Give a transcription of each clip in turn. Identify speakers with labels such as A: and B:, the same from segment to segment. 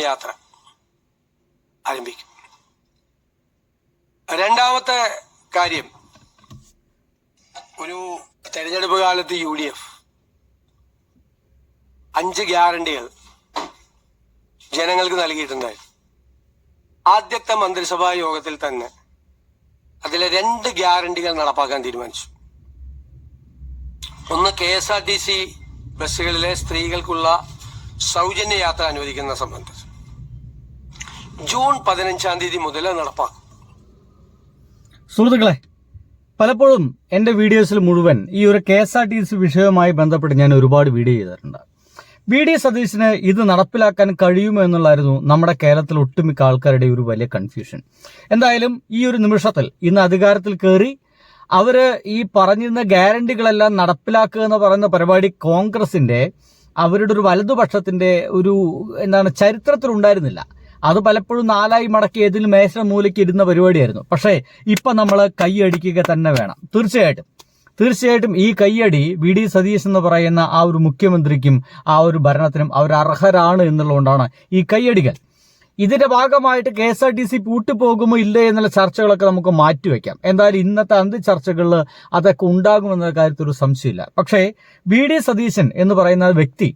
A: യാത്ര ആരംഭിക്കും. രണ്ടാമത്തെ കാര്യം, ഒരു തെരഞ്ഞെടുപ്പ് കാലത്ത് UDF 5 ഗ്യാരണ്ടികൾ ജനങ്ങൾക്ക് നൽകിയിട്ടുണ്ടായിരുന്നു. ആദ്യത്തെ മന്ത്രിസഭാ യോഗത്തിൽ തന്നെ അതിലെ 2 ഗ്യാരണ്ടികൾ നടപ്പാക്കാൻ തീരുമാനിച്ചു. ഒന്ന്, KSRTC ബസ്സുകളിലെ സ്ത്രീകൾക്കുള്ള സൗജന്യ യാത്ര അനുവദിക്കുന്ന സംബന്ധിച്ച് ജൂൺ 15 മുതൽ നടപ്പാക്കും.
B: സുഹൃത്തുക്കളെ, പലപ്പോഴും എൻ്റെ വീഡിയോസിൽ മുഴുവൻ ഈ ഒരു KSRTC വിഷയവുമായി ബന്ധപ്പെട്ട് ഞാൻ ഒരുപാട് വീഡിയോ ചെയ്തിട്ടുണ്ട്. VD സതീശന് ഇത് നടപ്പിലാക്കാൻ കഴിയുമോ എന്നുള്ളായിരുന്നു നമ്മുടെ കേരളത്തിൽ ഒട്ടുമിക്ക ആൾക്കാരുടെ ഒരു വലിയ കൺഫ്യൂഷൻ. എന്തായാലും ഈ ഒരു നിമിഷത്തിൽ ഇന്ന് അധികാരത്തിൽ കയറി അവര് ഈ പറഞ്ഞിരുന്ന ഗ്യാരണ്ടികളെല്ലാം നടപ്പിലാക്കുക എന്ന് പറയുന്ന പരിപാടി കോൺഗ്രസിന്റെ അവരുടെ ഒരു വലതുപക്ഷത്തിന്റെ ഒരു ചരിത്രത്തിൽ ഉണ്ടായിരുന്നില്ല. അത് പലപ്പോഴും 4 മടക്കി ഏതിലും മേശ മൂലയ്ക്ക് ഇരുന്ന പരിപാടിയായിരുന്നു. പക്ഷേ ഇപ്പൊ നമ്മൾ കൈയടിക്കുക തന്നെ വേണം. തീർച്ചയായിട്ടും ഈ കയ്യടി VD സതീശ് എന്ന് പറയുന്ന ആ ഒരു മുഖ്യമന്ത്രിക്കും ആ ഒരു ഭരണത്തിനും അവർ അർഹരാണ് എന്നുള്ളതുകൊണ്ടാണ് ഈ കയ്യടികൾ. ഇതിന്റെ ഭാഗമായിട്ട് KSRTC പൂട്ടിപ്പോകുമോ ഇല്ലേ എന്നുള്ള ചർച്ചകളൊക്കെ നമുക്ക് മാറ്റിവെക്കാം. എന്തായാലും ഇന്നത്തെ അന്ത്യചർച്ചകളിൽ അതൊക്കെ ഉണ്ടാകുമെന്ന കാര്യത്തിൽ ഒരു സംശയമില്ല. പക്ഷേ VD സതീശൻ എന്ന് പറയുന്ന വ്യക്തി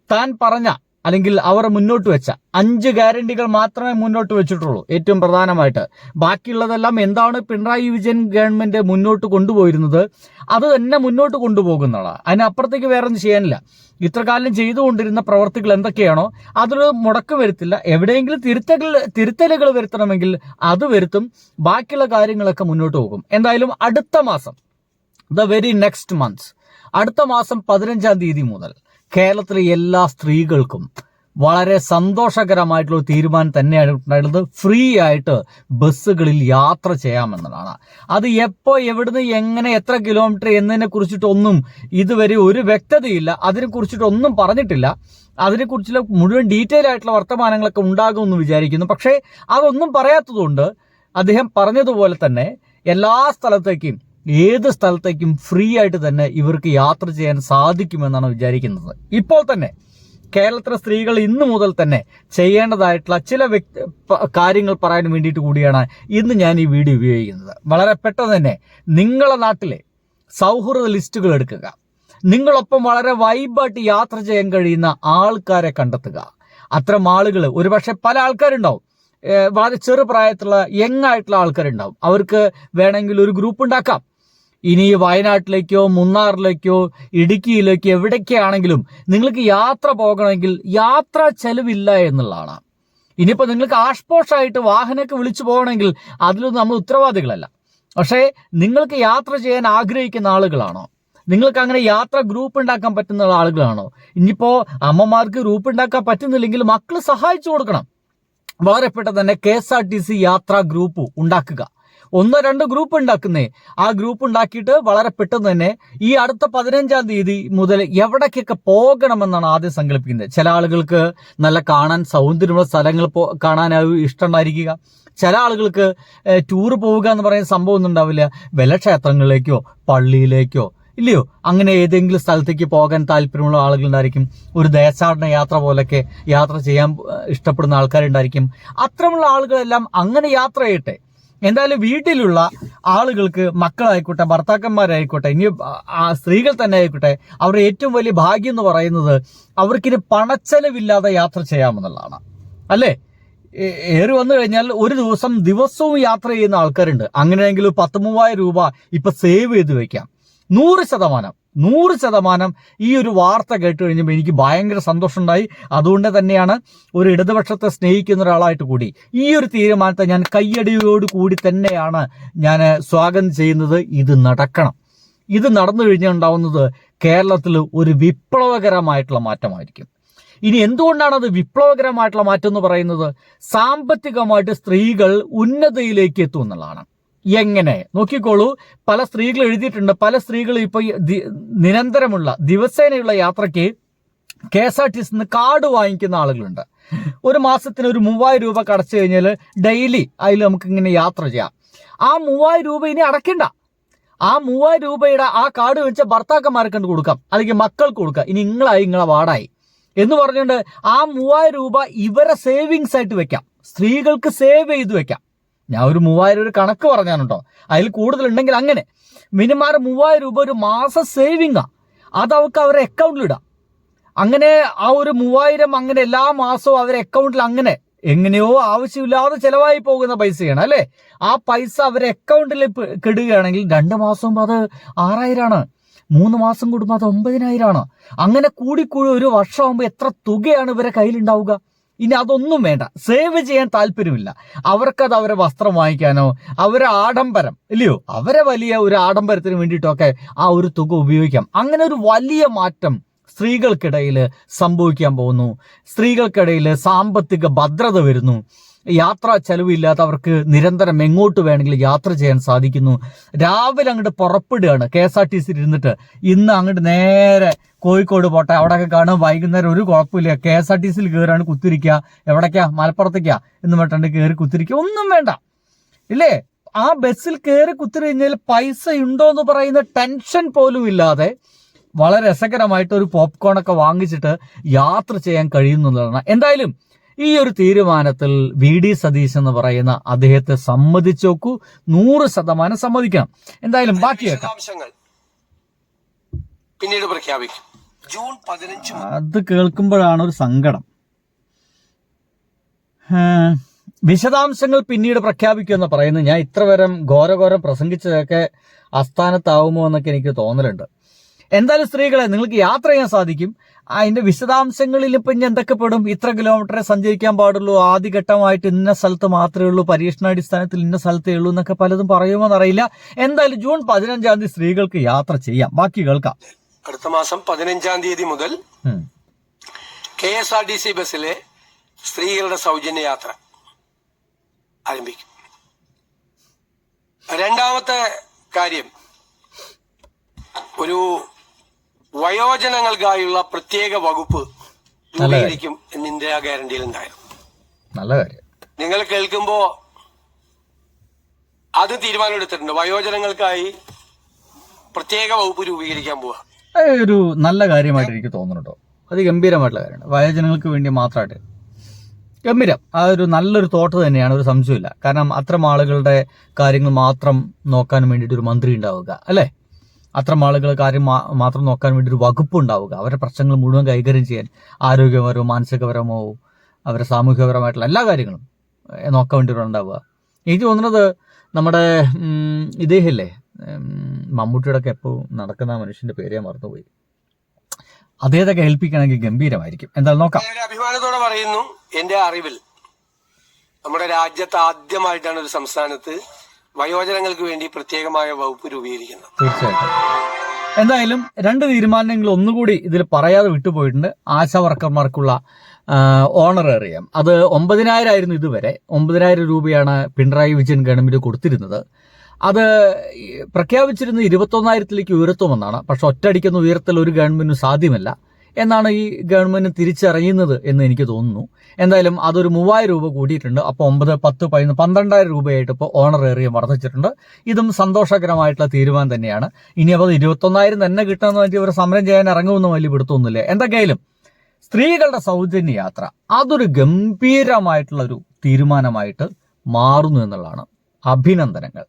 B: താൻ പറഞ്ഞ അല്ലെങ്കിൽ അവർ മുന്നോട്ട് വെച്ച 5 ഗ്യാരണ്ടികൾ മാത്രമേ മുന്നോട്ട് വെച്ചിട്ടുള്ളൂ. ഏറ്റവും പ്രധാനമായിട്ട് ബാക്കിയുള്ളതെല്ലാം എന്താണ് പിണറായി വിജയൻ ഗവൺമെന്റ് മുന്നോട്ട് കൊണ്ടുപോയിരുന്നത് അത് തന്നെ മുന്നോട്ട് കൊണ്ടുപോകുന്നതാണ്. അതിനപ്പുറത്തേക്ക് വേറെ ഒന്നും ചെയ്യാനില്ല. ഇത്രകാലം ചെയ്തുകൊണ്ടിരുന്ന പ്രവർത്തികൾ എന്തൊക്കെയാണോ അതിന് മുടക്കം വരുത്തില്ല. എവിടെയെങ്കിലും തിരുത്തലുകൾ വരുത്തണമെങ്കിൽ അത് വരുത്തും. ബാക്കിയുള്ള കാര്യങ്ങളൊക്കെ മുന്നോട്ട് പോകും. എന്തായാലും അടുത്ത മാസം, വെരി നെക്സ്റ്റ് മന്ത്സ്, അടുത്ത മാസം 15 മുതൽ കേരളത്തിലെ എല്ലാ സ്ത്രീകൾക്കും വളരെ സന്തോഷകരമായിട്ടുള്ള ഒരു തീരുമാനം തന്നെയാണ് ഉണ്ടായിരുന്നത്. ഫ്രീ ആയിട്ട് ബസ്സുകളിൽ യാത്ര ചെയ്യാമെന്നതാണ്. അത് എപ്പോ, എവിടുന്ന്, എങ്ങനെ, എത്ര കിലോമീറ്റർ എന്നതിനെ കുറിച്ചിട്ടൊന്നും ഇതുവരെ ഒരു വ്യക്തതയില്ല. അതിനെക്കുറിച്ചിട്ടൊന്നും പറഞ്ഞിട്ടില്ല. അതിനെക്കുറിച്ചുള്ള മുഴുവൻ ഡീറ്റെയിൽ ആയിട്ടുള്ള വർത്തമാനങ്ങളൊക്കെ ഉണ്ടാകുമെന്ന് വിചാരിക്കുന്നു. പക്ഷേ അതൊന്നും പറയാത്തതുകൊണ്ട് അദ്ദേഹം പറഞ്ഞതുപോലെ തന്നെ എല്ലാ സ്ഥലത്തേക്കും ഏത് സ്ഥലത്തേക്കും ഫ്രീ ആയിട്ട് തന്നെ ഇവർക്ക് യാത്ര ചെയ്യാൻ സാധിക്കുമെന്നാണ് വിചാരിക്കുന്നത്. ഇപ്പോൾ തന്നെ കേരളത്തിലെ സ്ത്രീകൾ ഇന്ന് മുതൽ തന്നെ ചെയ്യേണ്ടതായിട്ടുള്ള ചില കാര്യങ്ങൾ പറയാൻ വേണ്ടിയിട്ട് കൂടിയാണ് ഇന്ന് ഞാൻ ഈ വീഡിയോ ഉപയോഗിക്കുന്നത്. വളരെ പെട്ടെന്ന് തന്നെ നിങ്ങളുടെ നാട്ടിലെ സൗഹൃദ ലിസ്റ്റുകൾ എടുക്കുക. നിങ്ങളൊപ്പം വളരെ വൈബായിട്ട് യാത്ര ചെയ്യാൻ കഴിയുന്ന ആൾക്കാരെ കണ്ടെത്തുക. അത്തരം ആളുകൾ ഒരുപക്ഷെ പല ആൾക്കാരുണ്ടാവും. വളരെ ചെറുപ്രായത്തിലുള്ള യങ് ആയിട്ടുള്ള ആൾക്കാരുണ്ടാവും. അവർക്ക് വേണമെങ്കിൽ ഒരു ഗ്രൂപ്പ് ഉണ്ടാക്കാം. ഇനി വയനാട്ടിലേക്കോ മൂന്നാറിലേക്കോ ഇടുക്കിയിലേക്കോ എവിടേക്കാണെങ്കിലും നിങ്ങൾക്ക് യാത്ര പോകണമെങ്കിൽ യാത്രാ ചെലവില്ല എന്നുള്ളതാണ്. ഇനിയിപ്പോൾ നിങ്ങൾക്ക് ആഷ്പോഷായിട്ട് വാഹനമൊക്കെ വിളിച്ചു പോകണമെങ്കിൽ അതിലൊന്നും നമ്മൾ ഉത്തരവാദികളല്ല. പക്ഷേ നിങ്ങൾക്ക് യാത്ര ചെയ്യാൻ ആഗ്രഹിക്കുന്ന ആളുകളാണോ? നിങ്ങൾക്ക് അങ്ങനെ യാത്ര ഗ്രൂപ്പ് ഉണ്ടാക്കാൻ പറ്റുന്ന ആളുകളാണോ? ഇനിയിപ്പോൾ അമ്മമാർക്ക് ഗ്രൂപ്പ് ഉണ്ടാക്കാൻ പറ്റുന്നില്ലെങ്കിൽ മക്കൾ സഹായിച്ചു കൊടുക്കണം. വളരെ പെട്ടെന്ന് തന്നെ KSRTC യാത്രാ ഗ്രൂപ്പ് ഉണ്ടാക്കുക. 1-2 ഗ്രൂപ്പ് ഉണ്ടാക്കുന്നേ. ആ ഗ്രൂപ്പ് ഉണ്ടാക്കിയിട്ട് വളരെ പെട്ടെന്ന് തന്നെ ഈ അടുത്ത 15 മുതൽ എവിടേക്കൊക്കെ പോകണമെന്നാണ് ആദ്യം സങ്കല്പിക്കുന്നത്. ചില ആളുകൾക്ക് നല്ല കാണാൻ സൗന്ദര്യമുള്ള സ്ഥലങ്ങൾ കാണാനാവും ഇഷ്ടമുണ്ടായിരിക്കുക. ചില ആളുകൾക്ക് ടൂർ പോവുക എന്ന് പറയുന്ന സംഭവം ഒന്നും ഉണ്ടാവില്ല. വല്ല ക്ഷേത്രങ്ങളിലേക്കോ പള്ളിയിലേക്കോ ഇല്ലയോ അങ്ങനെ ഏതെങ്കിലും സ്ഥലത്തേക്ക് പോകാൻ താല്പര്യമുള്ള ആളുകളുണ്ടായിരിക്കും. ഒരു ദേശാടന യാത്ര പോലൊക്കെ യാത്ര ചെയ്യാൻ ഇഷ്ടപ്പെടുന്ന ആൾക്കാരുണ്ടായിരിക്കും. അത്തരമുള്ള ആളുകളെല്ലാം അങ്ങനെ യാത്ര ചെയ്യട്ടെ. എന്തായാലും വീട്ടിലുള്ള ആളുകൾക്ക്, മക്കളായിക്കോട്ടെ, ഭർത്താക്കന്മാരായിക്കോട്ടെ, ഇനി സ്ത്രീകൾ തന്നെ ആയിക്കോട്ടെ, അവരുടെ ഏറ്റവും വലിയ ഭാഗ്യം എന്ന് പറയുന്നത് അവർക്കിനി പണച്ചെലവില്ലാതെ യാത്ര ചെയ്യാമെന്നുള്ളതാണ്. അല്ലേ? ഏറി വന്നു കഴിഞ്ഞാൽ ഒരു ദിവസവും യാത്ര ചെയ്യുന്ന ആൾക്കാരുണ്ട്. അങ്ങനെയെങ്കിൽ 10,000-3000 രൂപ ഇപ്പൊ സേവ് ചെയ്ത് വെക്കാം. 100% ഈ ഒരു വാർത്ത കേട്ട് കഴിഞ്ഞപ്പോൾ എനിക്ക് ഭയങ്കര സന്തോഷമുണ്ടായി. അതുകൊണ്ട് തന്നെയാണ് ഒരു ഇടതുപക്ഷത്തെ സ്നേഹിക്കുന്ന ഒരാളായിട്ട് കൂടി ഈ ഒരു തീരുമാനത്തെ ഞാൻ കയ്യടിയോട് കൂടി തന്നെയാണ് ഞാൻ സ്വാഗതം ചെയ്യുന്നത്. ഇത് നടക്കണം. ഇത് നടന്നു കഴിഞ്ഞാൽ ഉണ്ടാവുന്നത് കേരളത്തിൽ ഒരു വിപ്ലവകരമായിട്ടുള്ള മാറ്റമായിരിക്കും. ഇനി എന്തുകൊണ്ടാണ് അത് വിപ്ലവകരമായിട്ടുള്ള മാറ്റം എന്ന് പറയുന്നത്? സാമ്പത്തികമായിട്ട് സ്ത്രീകൾ ഉന്നതിയിലേക്ക് എത്തും എന്നുള്ളതാണ്. എങ്ങനെ നോക്കിക്കോളൂ. പല സ്ത്രീകൾ എഴുതിയിട്ടുണ്ട്. പല സ്ത്രീകൾ ഇപ്പൊ നിരന്തരമുള്ള ദിവസേനയുള്ള യാത്രയ്ക്ക് KSRTC കാർഡ് വാങ്ങിക്കുന്ന ആളുകളുണ്ട്. ഒരു മാസത്തിന് ഒരു 3000 രൂപ അടച്ചു കഴിഞ്ഞാൽ ഡെയിലി അതിൽ നമുക്ക് ഇങ്ങനെ യാത്ര ചെയ്യാം. ആ 3000 രൂപ ഇനി അടയ്ക്കണ്ട. ആ 3000 രൂപയുടെ ആ കാർഡ് വെച്ച ഭർത്താക്കന്മാർക്ക് കൊടുക്കാം, അല്ലെങ്കിൽ മക്കൾക്ക് കൊടുക്കാം. ഇനി നിങ്ങളെ വാടായി. എന്ന് പറഞ്ഞുകൊണ്ട് ആ 3000 രൂപ ഇവരെ സേവിങ്സ് ആയിട്ട് വെക്കാം, സ്ത്രീകൾക്ക് സേവ് ചെയ്ത് വെക്കാം. ഞാൻ ഒരു 3000 ഒരു കണക്ക് പറഞ്ഞാണോ, അതിൽ കൂടുതലുണ്ടെങ്കിൽ അങ്ങനെ മിനിമം 3000 രൂപ ഒരു മാസം സേവിങ്ങാ, അത് അവർക്ക് അവരുടെ അക്കൗണ്ടിലിടാം. അങ്ങനെ ആ ഒരു 3000 അങ്ങനെ എല്ലാ മാസവും അവരുടെ അക്കൗണ്ടിൽ അങ്ങനെ എങ്ങനെയോ ആവശ്യമില്ലാതെ ചെലവായി പോകുന്ന പൈസയാണ് അല്ലേ. ആ പൈസ അവരെ അക്കൗണ്ടിൽ കെടുകയാണെങ്കിൽ 2 മാസം അത് 6000 3 മാസം കൂടുമ്പോൾ അത് 9000 അങ്ങനെ കൂടിക്കൂടി ഒരു വർഷമാകുമ്പോൾ എത്ര തുകയാണ് ഇവരെ കയ്യിലുണ്ടാവുക? ഇനി അതൊന്നും വേണ്ട, സേവ് ചെയ്യാൻ താല്പര്യമില്ല അവർക്കത് അവരെ വസ്ത്രം വാങ്ങിക്കാനോ അവരെ ആഡംബരം ഇല്ലയോ, അവരെ വലിയ ഒരു ആഡംബരത്തിന് വേണ്ടിയിട്ടൊക്കെ ആ ഒരു തുക ഉപയോഗിക്കാം. അങ്ങനെ ഒരു വലിയ മാറ്റം സ്ത്രീകൾക്കിടയിൽ സംഭവിക്കാൻ പോകുന്നു. സ്ത്രീകൾക്കിടയിൽ സാമ്പത്തിക ഭദ്രത വരുന്നു. യാത്രാ ചെലവില്ലാതെ അവർക്ക് നിരന്തരം എങ്ങോട്ട് വേണമെങ്കിലും യാത്ര ചെയ്യാൻ സാധിക്കുന്നു. രാവിലെ അങ്ങോട്ട് പുറപ്പെടുകയാണ് KSRTC ഇരുന്നിട്ട്, ഇന്ന് അങ്ങോട്ട് നേരെ കോഴിക്കോട് പോട്ടെ, അവിടെയൊക്കെ കാണും. വൈകുന്നേരം ഒരു കുഴപ്പമില്ല, KSRTC കയറാണ് കുത്തിരിക്കുക, എവിടേക്കാ മലപ്പുറത്തേക്കാ എന്ന് പറഞ്ഞിട്ട് കയറി കുത്തിരിക്കുക, ഒന്നും വേണ്ട ഇല്ലേ. ആ ബസ്സിൽ കയറി കുത്തിരി കഴിഞ്ഞാൽ പൈസ ഉണ്ടോ എന്ന് പറയുന്ന ടെൻഷൻ പോലും ഇല്ലാതെ വളരെ രസകരമായിട്ട് ഒരു പോപ്കോൺ ഒക്കെ വാങ്ങിച്ചിട്ട് യാത്ര ചെയ്യാൻ കഴിയുന്നതാണ്. എന്തായാലും ഈ ഒരു തീരുമാനത്തിൽ VD സതീശൻ എന്ന് പറയുന്ന അദ്ദേഹത്തെ സമ്മതിച്ചു നോക്കൂ, 100% സമ്മതിക്കണം. എന്തായാലും ബാക്കി
A: വിശദാംശങ്ങൾ പിന്നീട് പ്രഖ്യാപിക്കും. ജൂൺ 15
B: അത് കേൾക്കുമ്പോഴാണ് ഒരു സങ്കടം. വിശദാംശങ്ങൾ പിന്നീട് പ്രഖ്യാപിക്കുമെന്ന് പറയുന്നത്, ഞാൻ ഇത്രവരം ഘോരഘോരം പ്രസംഗിച്ചതൊക്കെ അസ്ഥാനത്താവുമോ എന്നൊക്കെ എനിക്ക് തോന്നലുണ്ട്. എന്തായാലും സ്ത്രീകളെ, നിങ്ങൾക്ക് യാത്ര ചെയ്യാൻ സാധിക്കും. അതിന്റെ വിശദാംശങ്ങളിൽ ഇപ്പം എന്തൊക്കെ പെടും, ഇത്ര കിലോമീറ്ററെ സഞ്ചരിക്കാൻ പാടുള്ളൂ, ആദ്യഘട്ടമായിട്ട് ഇന്ന സ്ഥലത്ത് മാത്രമേ ഉള്ളൂ, പരീക്ഷണാടിസ്ഥാനത്തിൽ ഇന്ന സ്ഥലത്തേ ഉള്ളൂ എന്നൊക്കെ പലതും പറയുമോ എന്നറിയില്ല. എന്തായാലും ജൂൺ 15 സ്ത്രീകൾക്ക് യാത്ര ചെയ്യാം. ബാക്കി കേൾക്കാം.
A: അടുത്ത മാസം 15 മുതൽ KSRTC ബസ്സിലെ സ്ത്രീകളുടെ സൗജന്യ യാത്ര ആരംഭിക്കും. രണ്ടാമത്തെ കാര്യം, ഒരു വയോജനങ്ങൾക്കായുള്ള പ്രത്യേക വകുപ്പ് രൂപീകരിക്കും എന്ന് ഇന്ദിരാ ഗ്യാരണ്ടിയിൽ ഉണ്ടായിരുന്നു.
B: നല്ല കാര്യം.
A: നിങ്ങൾ കേൾക്കുമ്പോ അത് തീരുമാനമെടുത്തിട്ടുണ്ട്, വയോജനങ്ങൾക്കായി പ്രത്യേക വകുപ്പ് രൂപീകരിക്കാൻ പോവാ.
B: ഒരു നല്ല കാര്യമായിട്ട് എനിക്ക് തോന്നുന്നുണ്ടോ, അത് ഗംഭീരമായിട്ടുള്ള കാര്യമാണ്. വയോജനങ്ങൾക്ക് വേണ്ടി മാത്രമായിട്ട് ഗംഭീരം. ആ ഒരു നല്ലൊരു തോട്ട് തന്നെയാണ്, ഒരു സംശയമില്ല. കാരണം അത്തരം ആളുകളുടെ കാര്യങ്ങൾ മാത്രം നോക്കാൻ വേണ്ടിയിട്ട് ഒരു മന്ത്രി ഉണ്ടാവുക അല്ലേ, അത്തരം ആളുകൾ കാര്യം മാത്രം നോക്കാൻ വേണ്ടി ഒരു വകുപ്പ് ഉണ്ടാവുക, അവരുടെ പ്രശ്നങ്ങൾ മുഴുവൻ കൈകാര്യം ചെയ്യാൻ, ആരോഗ്യപരമോ മാനസികപരമോ അവരുടെ സാമൂഹികപരമായിട്ടുള്ള എല്ലാ കാര്യങ്ങളും നോക്കാൻ വേണ്ടി ഉണ്ടാവുക. എനിക്ക് തോന്നുന്നത് നമ്മുടെ ഇദ്ദേഹമില്ലേ, മമ്മൂട്ടിയുടെ ഒക്കെ എപ്പോൾ നടക്കുന്ന മനുഷ്യന്റെ പേര് ഞാൻ മറന്നുപോയി, അദ്ദേഹത്തെ ഏൽപ്പിക്കണമെങ്കിൽ ഗംഭീരമായിരിക്കും. എന്തായാലും നോക്കാം.
A: അഭിമാനത്തോടെ പറയുന്നു, എന്റെ അറിവിൽ നമ്മുടെ രാജ്യത്ത് ആദ്യമായിട്ടാണ് ഒരു സംസ്ഥാനത്ത് വയോജനങ്ങൾക്ക് വേണ്ടി പ്രത്യേകമായ വകുപ്പ് രൂപീകരിക്കുന്നത്.
B: തീർച്ചയായിട്ടും. എന്തായാലും 2 തീരുമാനങ്ങൾ ഒന്നുകൂടി ഇതിൽ പറയാതെ വിട്ടുപോയിട്ടുണ്ട്. ആശാ വർക്കർമാർക്കുള്ള ഓണറേറിയം അത് 9000 ആയിരുന്നു ഇതുവരെ. 9000 രൂപയാണ് പിണറായി വിജയൻ ഗവൺമെന്റ് കൊടുത്തിരുന്നത്. അത് പ്രഖ്യാപിച്ചിരുന്നത് 21,000ലേക്ക് ഉയർത്തുമെന്നാണ്. പക്ഷെ ഒറ്റയടിക്കുന്ന ഉയർത്തൽ ഒരു ഗവൺമെന്റിന് സാധ്യമല്ല എന്നാണ് ഈ ഗവൺമെന്റ് തിരിച്ചറിയുന്നത് എന്ന് എനിക്ക് തോന്നുന്നു. എന്തായാലും അതൊരു 3000 രൂപ കൂടിയിട്ടുണ്ട്. അപ്പോൾ 9, 10, 11, 12,000 രൂപയായിട്ട് ഇപ്പോൾ ഓണറേറിയം വർദ്ധിച്ചിട്ടുണ്ട്. ഇതും സന്തോഷകരമായിട്ടുള്ള തീരുമാനം തന്നെയാണ്. ഇനി അപ്പോൾ 21,000 തന്നെ കിട്ടണമെന്ന് വെച്ചാൽ ഇവർ സമരം ചെയ്യാൻ ഇറങ്ങുമെന്ന് വലിയ പിടുത്തൊന്നുമില്ല. എന്തൊക്കെയായാലും സ്ത്രീകളുടെ സൗജന്യ യാത്ര അതൊരു ഗംഭീരമായിട്ടുള്ള ഒരു തീരുമാനമായിട്ട് മാറുന്നു എന്നുള്ളതാണ്. അഭിനന്ദനങ്ങൾ.